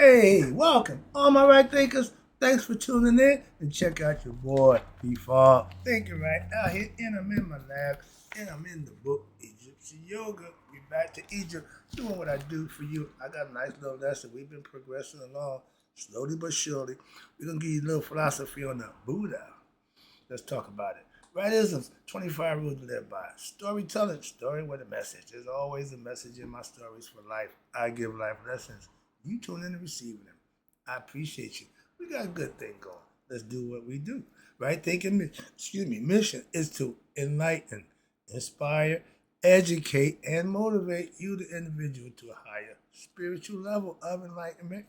Hey, welcome, all my right thinkers. Thanks for tuning in and check out your boy Before Thinking Right out here. And I'm in my lab and I'm in the book Egyptian Yoga. We back to Egypt doing what I do for you. I got a nice little lesson. We've been progressing along slowly but surely. We're gonna give you a little philosophy on the Buddha. Let's talk about it. Rightisms, 25 rules to live by. Storytelling, story with a message. There's always a message in my stories for life. I give life lessons. You tune in and receiving them. I appreciate you. We got a good thing going. Let's do what we do. Right thinking, mission is to enlighten, inspire, educate, and motivate you, the individual, to a higher spiritual level of enlightenment.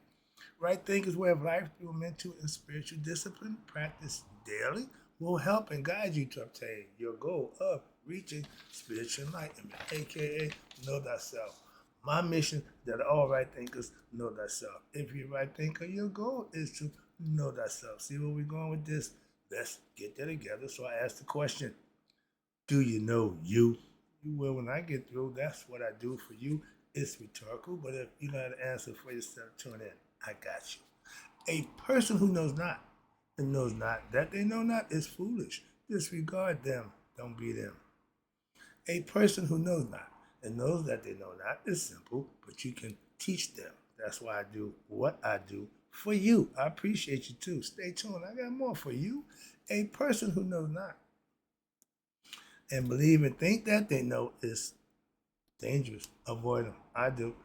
Right thinkers way of life through mental and spiritual discipline, practice daily, will help and guide you to obtain your goal of reaching spiritual enlightenment, aka know thyself. My mission that all right thinkers know thyself. If you're a right thinker, your goal is to know thyself. See where we're going with this? Let's get that together. So I asked the question, do you know you? You will when I get through. That's what I do for you. It's rhetorical, but if you know how to answer for yourself, tune in. I got you. A person who knows not and knows not that they know not is foolish. Disregard them. Don't be them. A person who knows not and knows that they know not is simple, but you can teach them. That's why I do what I do for you. I appreciate you too. Stay tuned. I got more for you. A person who knows not and believe and think that they know is dangerous. Avoid them. I do.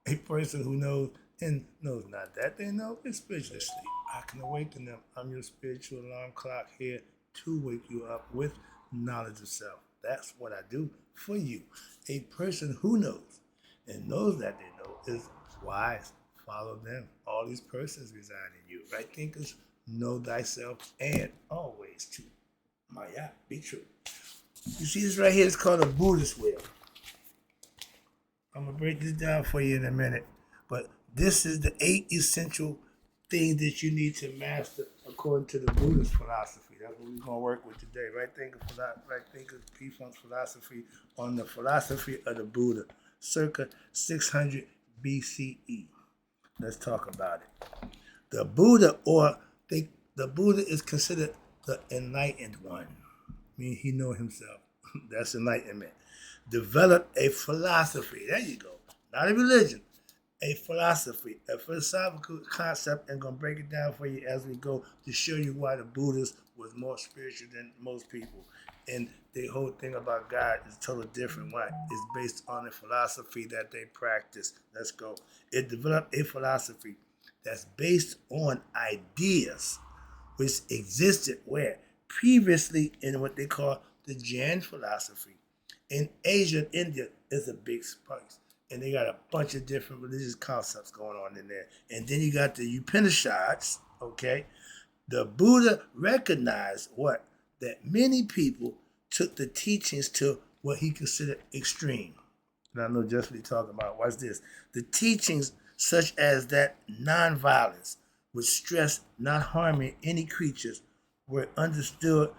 A person who knows and knows not that they know is spiritually asleep. I can awaken them. I'm your spiritual alarm clock here to wake you up with knowledge of self. That's what I do for you. A person who knows and knows that they know is wise. Follow them. All these persons reside in you. Right thinkers, know thyself and always to Maya, be true. You see this right here? It's called a Buddhist wheel. I'm going to break this down for you in a minute. But this is the 8 essential things that you need to master according to the Buddhist philosophy. That's what we're going to work with today. Right thinkers, P-Funk's philosophy on the philosophy of the Buddha, circa 600 BCE. Let's talk about it. The Buddha, the Buddha is considered the enlightened one. I mean, he know himself. That's enlightenment. Develop a philosophy. There you go. Not a religion. A philosophy, a philosophical concept, and going to break it down for you as we go to show you why the Buddhist was more spiritual than most people. And the whole thing about God is totally different. Why? It's based on a philosophy that they practice. Let's go. It developed a philosophy that's based on ideas which existed where? Previously in what they call the Jain philosophy. In Asia and India is a big space. And they got a bunch of different religious concepts going on in there. And then you got the Upanishads, okay? The Buddha recognized what? That many people took the teachings to what he considered extreme. And I know just what he's talking about. Watch this. The teachings such as that nonviolence, which stress not harming any creatures, were understood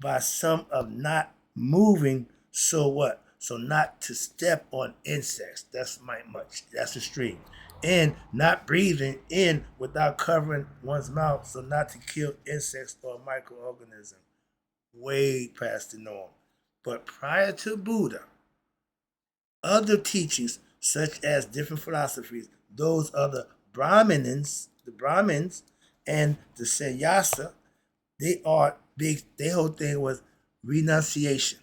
by some of not moving, so what? So not to step on insects. That's much. That's extreme. And not breathing in without covering one's mouth, so not to kill insects or microorganisms. Way past the norm. But prior to Buddha, other teachings, such as different philosophies, those of the Brahmins, and the Sannyasa, they are big. Their whole thing was renunciation,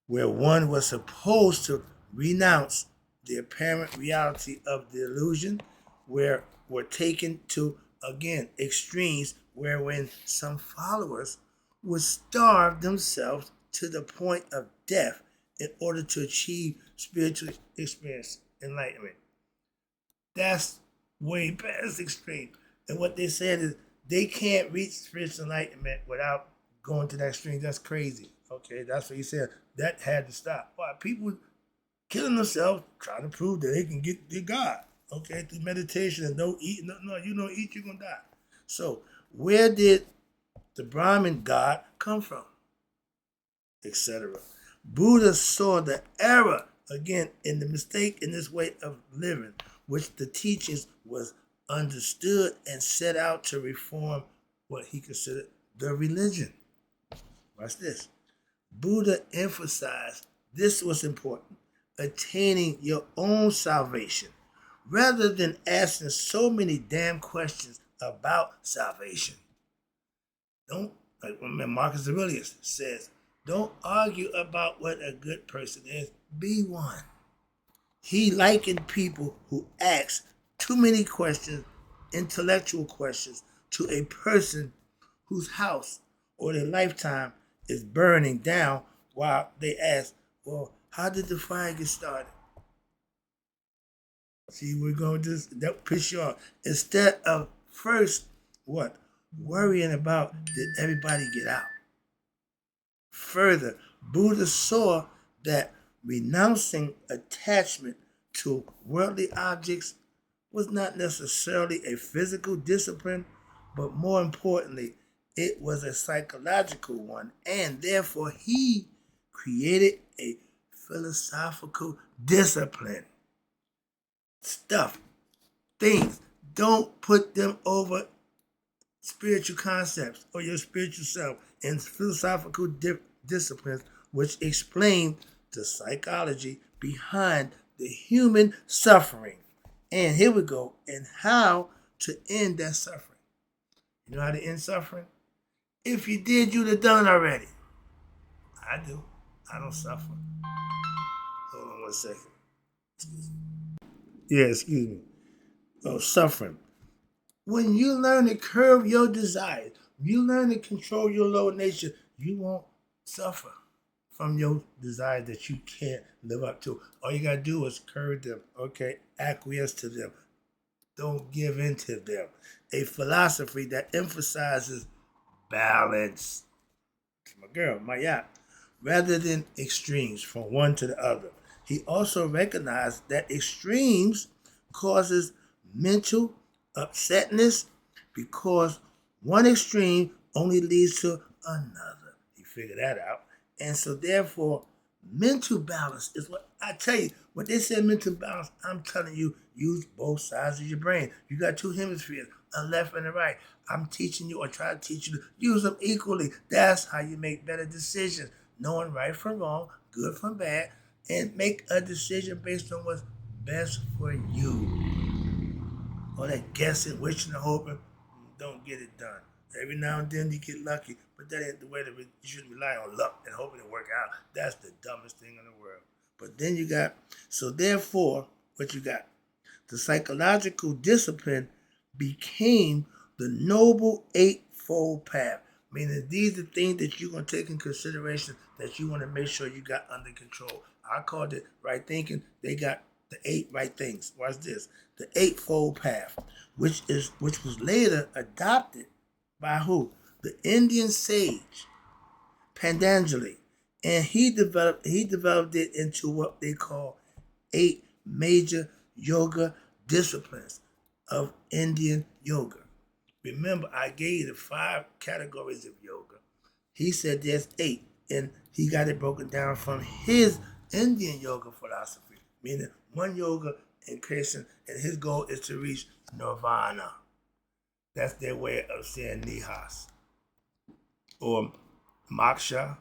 where one was supposed to renounce the apparent reality of the illusion, where were taken to, again, extremes, wherein some followers would starve themselves to the point of death in order to achieve spiritual experience, enlightenment. That's way past extreme. And what they said is they can't reach spiritual enlightenment without going to that extreme. That's crazy. Okay, that's what he said. That had to stop. Why? People killing themselves trying to prove that they can get to God. Okay, through meditation and don't eat. No, you don't eat, you're going to die. So, where did the Brahmin God come from? Etc. Buddha saw the error, again, in the mistake in this way of living, which the teachings was understood and set out to reform what he considered the religion. Watch this. Buddha emphasized this was important, attaining your own salvation, rather than asking so many damn questions about salvation. Don't, like when Marcus Aurelius says, don't argue about what a good person is, be one. He likened people who ask too many questions, intellectual questions, to a person whose house or their lifetime is burning down while they ask, well, how did the fire get started? See, we're going to just, that piss you off. Instead of first, what? Worrying about did everybody get out? Further, Buddha saw that renouncing attachment to worldly objects was not necessarily a physical discipline, but more importantly, it was a psychological one, and therefore he created a philosophical discipline. Stuff, things, don't put them over spiritual concepts or your spiritual self, and philosophical disciplines which explain the psychology behind the human suffering. And here we go, and how to end that suffering. You know how to end suffering? If you did, you'd have done it already. I do. I don't suffer. Hold on one second. Excuse me. Yeah, excuse me. Oh, suffering. When you learn to curb your desires, you learn to control your lower nature, you won't suffer from your desires that you can't live up to. All you gotta do is curb them, okay? Acquiesce to them. Don't give in to them. A philosophy that emphasizes balance. My girl, my yacht. Rather than extremes from one to the other. He also recognized that extremes causes mental upsetness because one extreme only leads to another. He figured that out. And so therefore, mental balance is what I tell you. When they say mental balance, I'm telling you, use both sides of your brain. You got two hemispheres, a left and a right. I'm teaching you or trying to teach you to use them equally. That's how you make better decisions. Knowing right from wrong, good from bad, and make a decision based on what's best for you. All that guessing, wishing, and hoping, don't get it done. Every now and then you get lucky, but that ain't the way you shouldn't rely on luck and hoping it work out. That's the dumbest thing in the world. But then you got, so therefore, what you got? The psychological discipline became the noble eightfold path. Meaning these are things that you're going to take in consideration that you want to make sure you got under control. I called it right thinking. They got the 8 right things. Watch this. The eightfold path, which was later adopted by who? The Indian sage, Patanjali. And he developed it into what they call 8 major yoga disciplines of Indian yoga. Remember, I gave you the 5 categories of yoga. He said there's 8, and he got it broken down from his Indian yoga philosophy, meaning one yoga in creation, and his goal is to reach nirvana. That's their way of saying nihas, or moksha,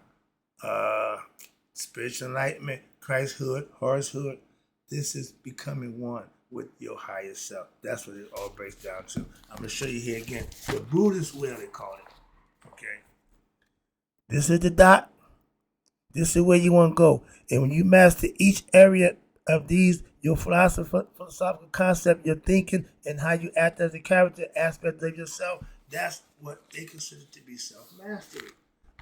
spiritual enlightenment, Christhood, horsehood. This is becoming one with your higher self. That's what it all breaks down to. I'm going to show you here again. The Buddhist way, they call it. Okay? This is the dot. This is where you want to go. And when you master each area of these, your philosophical concept, your thinking, and how you act as a character aspect of yourself, that's what they consider to be self-mastery.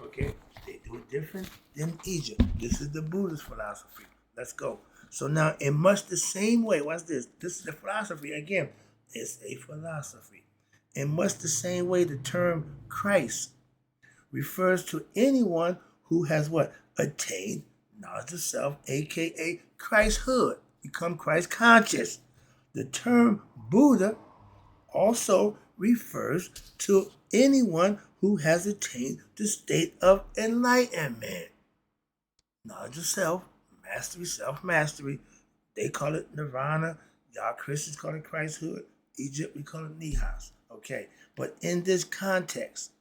Okay? They do it different than Egypt. This is the Buddhist philosophy. Let's go. So now, in much the same way, watch this. This is the philosophy. Again, it's a philosophy. In much the same way, the term Christ refers to anyone who has what? Attained knowledge of self, aka Christhood, become Christ conscious. The term Buddha also refers to anyone who has attained the state of enlightenment. Knowledge of self, mastery, self-mastery. They call it nirvana. Y'all Christians call it Christhood. Egypt, we call it Nihas. Okay. But in this context,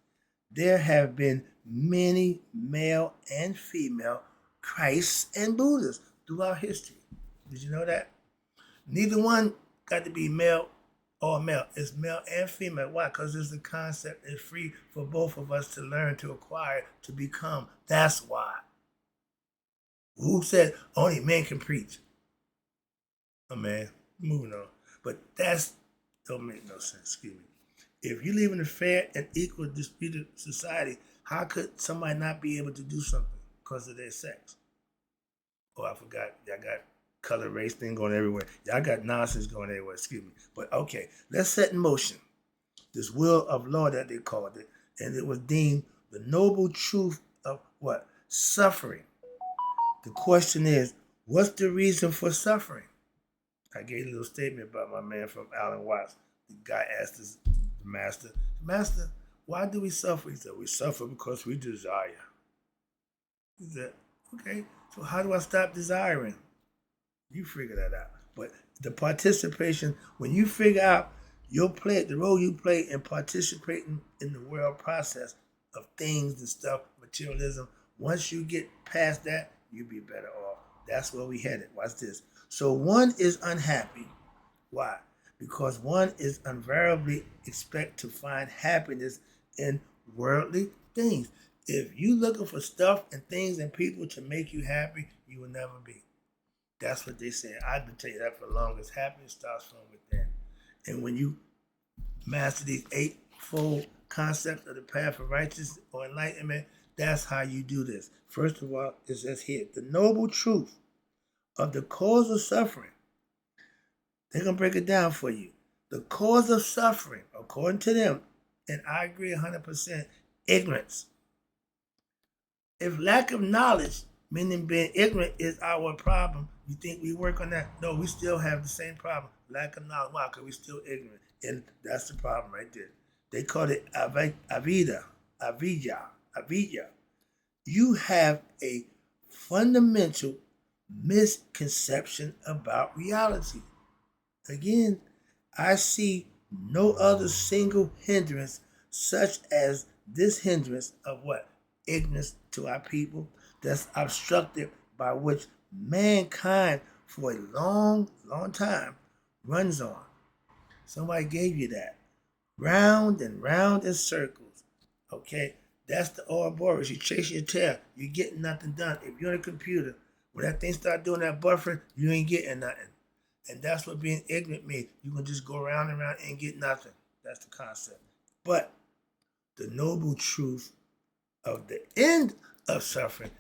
there have been many male and female Christs and Buddhas throughout history. Did you know that? Neither one got to be male or male. It's male and female. Why? Because it's the concept is free for both of us to learn, to acquire, to become. That's why. Who said only men can preach? Oh man, moving on. But that's don't make no sense. Excuse me. If you live in a fair and equal disputed society, how could somebody not be able to do something because of their sex? Oh, I forgot. Y'all got color race thing going everywhere. Y'all got nonsense going everywhere. Excuse me. But okay, let's set in motion this will of law that they called it, and it was deemed the noble truth of what? Suffering. The question is, what's the reason for suffering? I gave a little statement about my man from Alan Watts. The guy asked the master, why do we suffer? He said, we suffer because we desire. He said, okay, so how do I stop desiring? You figure that out. But the participation, when you figure out the role you play in participating in the world process of things and stuff, materialism, once you get past that, you'll be better off. That's where we headed. Watch this. So one is unhappy. Why? Because one is invariably expect to find happiness in worldly things. If you looking for stuff and things and people to make you happy, you will never be. That's what they say. I've been telling you that for the longest. Happiness starts from within. And when you master these eightfold concepts of the path of righteousness or enlightenment, that's how you do this. First of all, it says here, the noble truth of the cause of suffering. They're going to break it down for you. The cause of suffering, according to them, and I agree 100%, ignorance. If lack of knowledge, meaning being ignorant, is our problem, you think we work on that? No, we still have the same problem. Lack of knowledge. Why? Because we're still ignorant. And that's the problem right there. They call it avijja. You have a fundamental misconception about reality. Again, I see no other single hindrance such as this hindrance of what? Ignorance to our people that's obstructed by which mankind for a long, long time runs on. Somebody gave you that. Round and round in circles. Okay? That's the Ouroboros. You chase your tail. You're getting nothing done. If you're on a computer, when that thing start doing that buffering, you ain't getting nothing. And that's what being ignorant means. You can just go around and around and get nothing. That's the concept. But the noble truth of the end of suffering.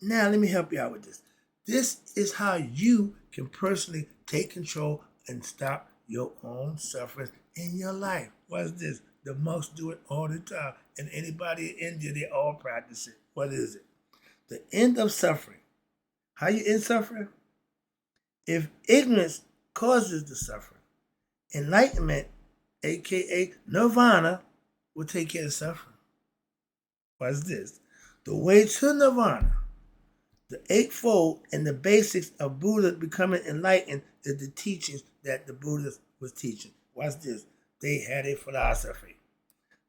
Now, let me help you out with this. This is how you can personally take control and stop your own suffering in your life. What's this? The monks do it all the time. And anybody in India, they all practice it. What is it? The end of suffering. How you end suffering? If ignorance causes the suffering, enlightenment, aka nirvana, will take care of suffering. What's this? The way to nirvana, the eightfold and the basics of Buddha becoming enlightened is the teachings that the Buddha was teaching. Watch this. They had a philosophy.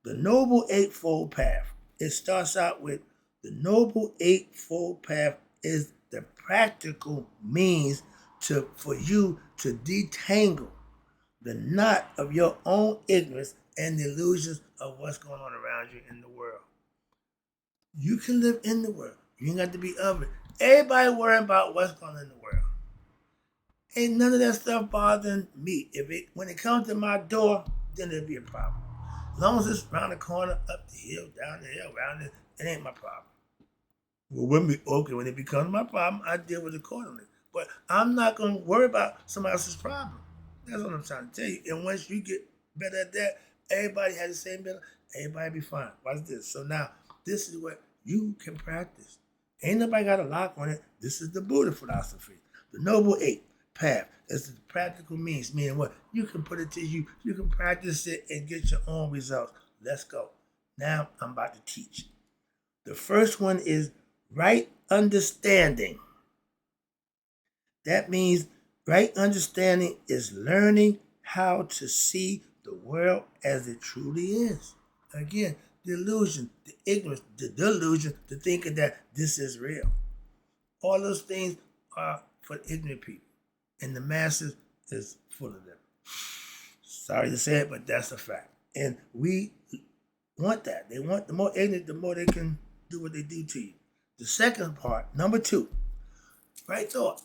The Noble Eightfold Path. It starts out with the Noble Eightfold Path is the practical means for you to detangle the knot of your own ignorance and the illusions of what's going on around you in the world. You can live in the world. You ain't got to be of it. Everybody worrying about what's going on in the world. Ain't none of that stuff bothering me. When it comes to my door, then it'll be a problem. As long as it's around the corner, up the hill, down the hill, around it ain't my problem. Well, when it becomes my problem, I deal with it accordingly. But I'm not going to worry about somebody else's problem. That's what I'm trying to tell you. And once you get better at that, everybody has the same better. Everybody be fine. Watch this. So now, this is what you can practice. Ain't nobody got a lock on it. This is the Buddha philosophy. The Noble Eight Path is the practical means, meaning what? You can put it to you. You can practice it and get your own results. Let's go. Now, I'm about to teach. The first one is right understanding. That means Right understanding is learning how to see the world as it truly is. Again, the illusion, the ignorance, the delusion, the thinking that this is real. All those things are for ignorant people, and the masses is full of them. Sorry to say it, but that's a fact. And we want that. They want the more ignorant, the more they can do what they do to you. The second part, number two, right thought,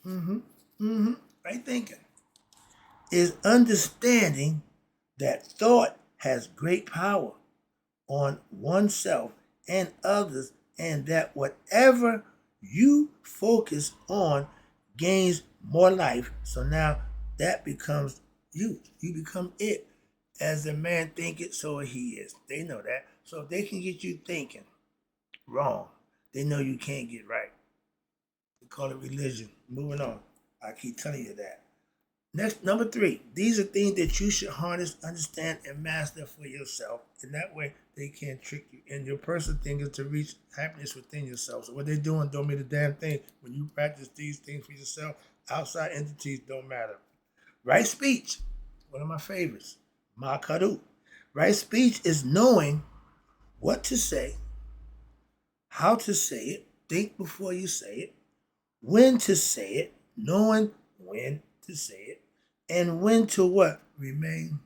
right thinking, is understanding that thought has great power on oneself and others, and that whatever you focus on gains more life. So now that becomes you. You become it. As a man thinketh, so he is. They know that. So if they can get you thinking wrong, they know you can't get right. They call it religion. Moving on. I keep telling you that. Next, number three, these are things that you should harness, understand, and master for yourself. And that way, they can't trick you. And your personal thing is to reach happiness within yourself. So what they're doing don't mean a damn thing. When you practice these things for yourself, outside entities don't matter. Right speech, one of my favorites, Makadu. Right speech is knowing what to say, how to say it, think before you say it, when to say it, knowing when to say it, and when to what? Remain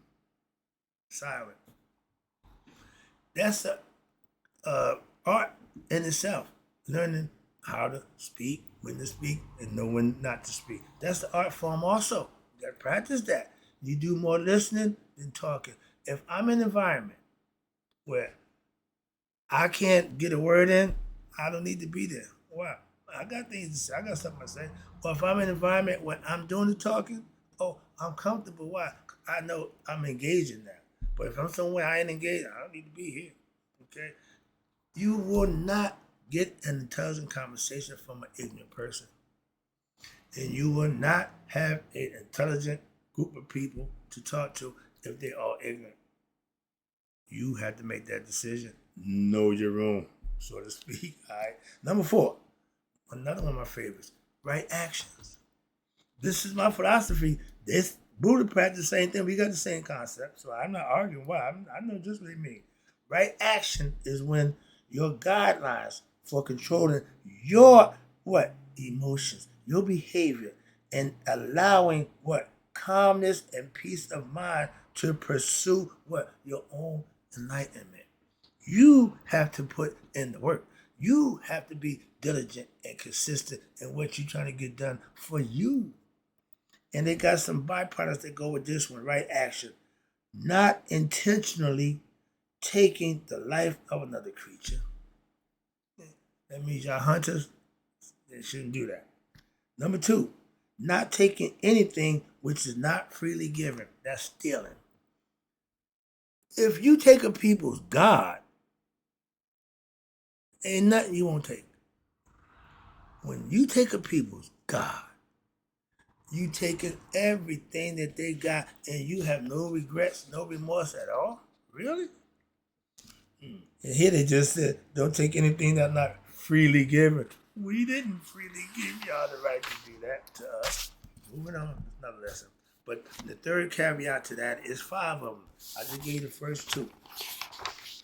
silent. That's a art in itself. Learning how to speak, when to speak, and know when not to speak. That's the art form also. You gotta practice that. You do more listening than talking. If I'm in an environment where I can't get a word in, I don't need to be there. Why? I got things to say. I got something to say. Or if I'm in an environment when I'm doing the talking, oh, I'm comfortable. Why? I know I'm engaged in that. But if I'm somewhere I ain't engaged, I don't need to be here. Okay? You will not get an intelligent conversation from an ignorant person. And you will not have an intelligent group of people to talk to if they're all ignorant. You have to make that decision. Know your room, so to speak. All right. Number four, another one of my favorites, right actions. This is my philosophy. This Buddha practice the same thing. We got the same concept, so I'm not arguing why. I know just what they mean. Right action is when your guidelines for controlling your what emotions, your behavior, and allowing what calmness and peace of mind to pursue what your own enlightenment. You have to put in the work. You have to be diligent and consistent in what you're trying to get done for you. And they got some byproducts that go with this one, right action. Not intentionally taking the life of another creature. That means y'all hunters, they shouldn't do that. Number two, not taking anything which is not freely given. That's stealing. If you take a people's God, ain't nothing you won't take. When you take a people's God, you taking everything that they got and you have no regrets, no remorse at all? Really? And here they just said, don't take anything that's not freely given. We didn't freely give y'all the right to do that to us. Moving on, another lesson. But the third caveat to that is five of them. I just gave the first two.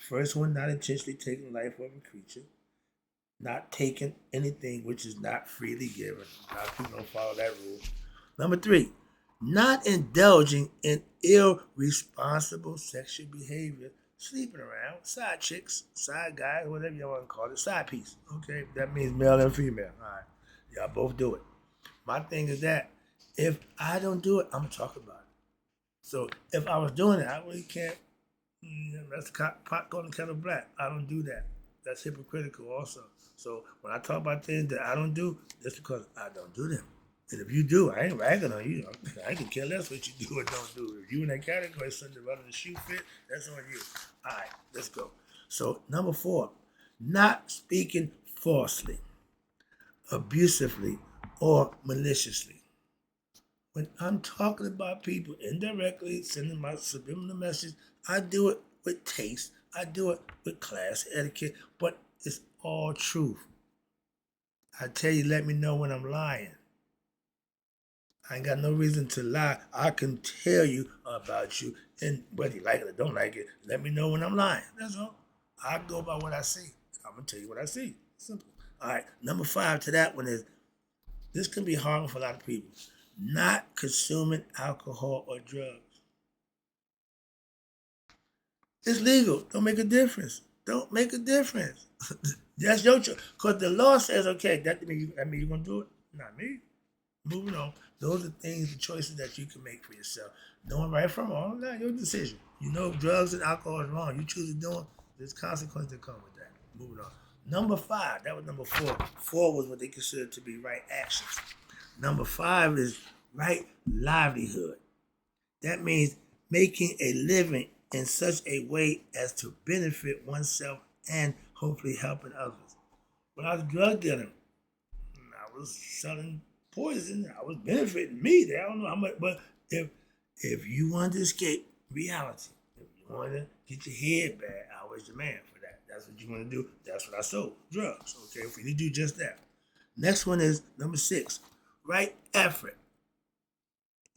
First one, not intentionally taking life of a creature. Not taking anything which is not freely given. A lot of people don't follow that rule. Number three, not indulging in irresponsible sexual behavior, sleeping around, side chicks, side guys, whatever you want to call it, side piece. Okay, that means male and female. All right, y'all both do it. My thing is that if I don't do it, I'm gonna talk about it. So if I was doing it, I really can't. That's pot calling kettle black. I don't do that. That's hypocritical also. So when I talk about things that I don't do, that's because I don't do them. And if you do, I ain't ragging on you. I can care less what you do or don't do. If you in that category, Cinderella the shoe fit, that's on you. All right, let's go. So number four, not speaking falsely, abusively, or maliciously. When I'm talking about people indirectly, sending my subliminal message, I do it with taste. I do it with class, etiquette, but it's all truth. I tell you, let me know when I'm lying. I ain't got no reason to lie. I can tell you about you, and whether you like it or don't like it, let me know when I'm lying. That's all. I go by what I see. I'm gonna tell you what I see. Simple. All right. Number 5 to that one is this can be harmful for a lot of people. Not consuming alcohol or drugs. It's legal. Don't make a difference. Don't make a difference. That's your choice. Because the law says, okay, that means you're going to do it? Not me. Moving on. Those are things, the choices that you can make for yourself. Knowing right from wrong, not your decision. You know drugs and alcohol is wrong. You choose to do them, there's consequences that come with that. Moving on. Number 5, that was number 4. 4 was what they considered to be right actions. Number 5 is right livelihood. That means making a living in such a way as to benefit oneself and hopefully helping others. When I was drug dealing, I was selling poison. I was benefiting me. I don't know how much, but if you want to escape reality, if you want to get your head back, I was your man for that. That's what you want to do. That's what I sold. Drugs. Okay, for you to do just that. Next one is number 6, right effort.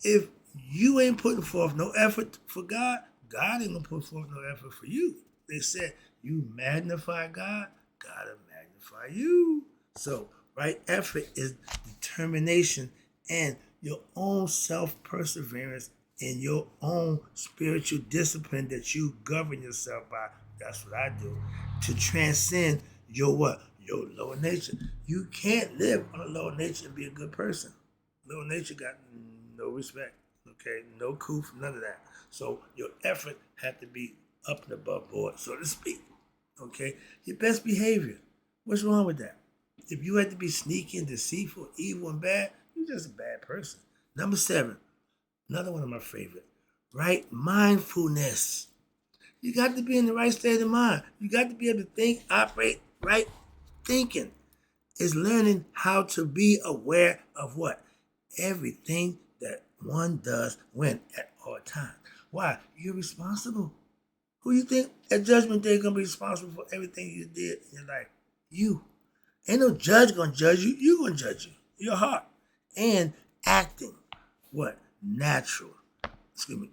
If you ain't putting forth no effort for God, God ain't gonna put forth no effort for you. They said you magnify God, God will magnify you. So right effort is determination and your own self-perseverance and your own spiritual discipline that you govern yourself by. That's what I do. To transcend your what? Your lower nature. You can't live on a lower nature and be a good person. Lower nature got no respect. Okay, no coup, none of that. So your effort had to be up and above board, so to speak. Okay, your best behavior. What's wrong with that? If you had to be sneaky and deceitful, evil and bad, you're just a bad person. Number 7, another one of my favorite, right mindfulness. You got to be in the right state of mind. You got to be able to think, operate right thinking. Is learning how to be aware of what? Everything that one does when at all times. Why? You're responsible. Who you think at Judgment Day gonna be responsible for everything you did in your life? You. Ain't no judge gonna judge you. You gonna judge you. Your heart. And acting. What? Natural. Excuse me.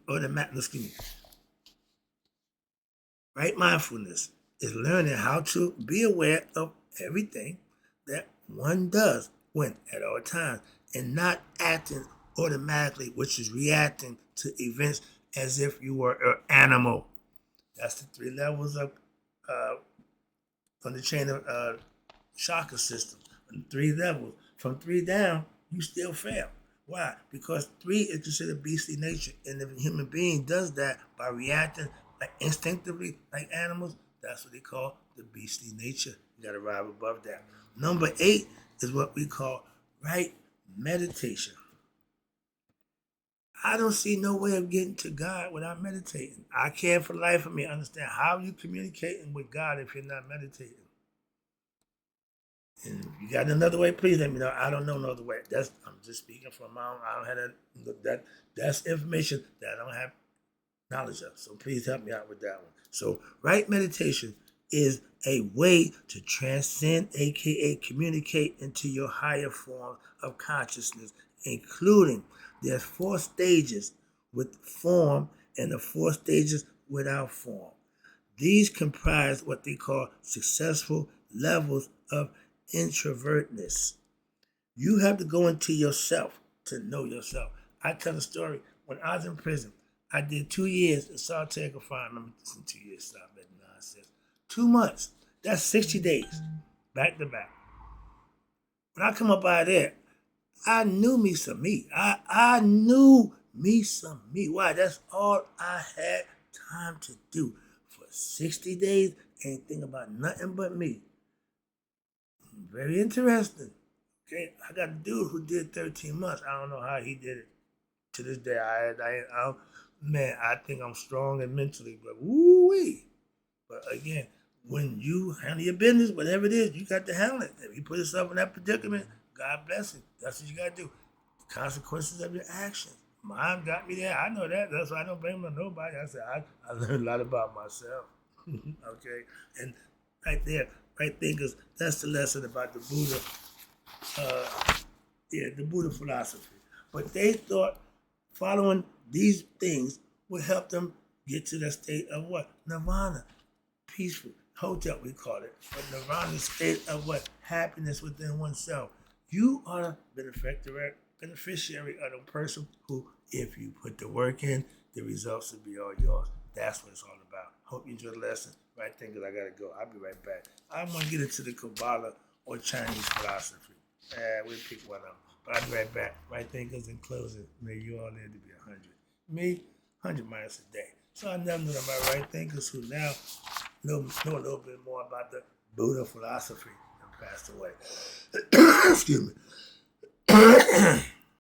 Right mindfulness is learning how to be aware of everything that one does when at all times and not acting automatically, which is reacting to events as if you were an animal. That's the 3 levels of on the chain of chakra system. 3 levels. From 3 down, you still fail. Why? Because 3 is considered beastly nature, and if a human being does that by reacting like instinctively like animals, that's what they call the beastly nature. You got to rise above that. Number 8 is what we call right meditation. I don't see no way of getting to God without meditating. I can't for the life of me understand how you communicating with God if you're not meditating. And if you got another way, please let me know. I don't know no other way. I'm just speaking from my own. I don't have that's information that I don't have knowledge of. So please help me out with that one. So right meditation is a way to transcend, aka communicate into your higher form of consciousness, including there's 4 stages with form and the 4 stages without form. These comprise what they call successful levels of introvertness. You have to go into yourself to know yourself. I tell a story. When I was in prison, I did 2 years in solitary confinement. In 2 years, stop that nonsense. 2 months. That's 60 days, back to back. When I come up out of there, I knew me some me. I knew me some me. Why? That's all I had time to do. For 60 days, ain't think about nothing but me. Very interesting. Okay, I got a dude who did 13 months. I don't know how he did it. To this day, I think I'm strong and mentally, but woo-wee. But again, when you handle your business, whatever it is, you got to handle it. If you put yourself in that predicament, God bless you. That's what you got to do. The consequences of your actions. Mine got me there. I know that. That's why I don't blame it on nobody. I said, I learned a lot about myself. Okay? And right there, because that's the lesson about the Buddha, the Buddha philosophy. But they thought following these things would help them get to the state of what? Nirvana. Peaceful. Hotel, we call it. But nirvana state of what? Happiness within oneself. You are the beneficiary of the person who, if you put the work in, the results will be all yours. That's what it's all about. Hope you enjoyed the lesson. Right thinkers, I gotta go. I'll be right back. I'm gonna get into the Kabbalah or Chinese philosophy. We'll pick one up. But I'll be right back. Right thinkers, in closing, may you all live to be 100. Me, 100 minus a day. So I never knew my right thinkers who now know a little bit more about the Buddha philosophy and passed away. Excuse me.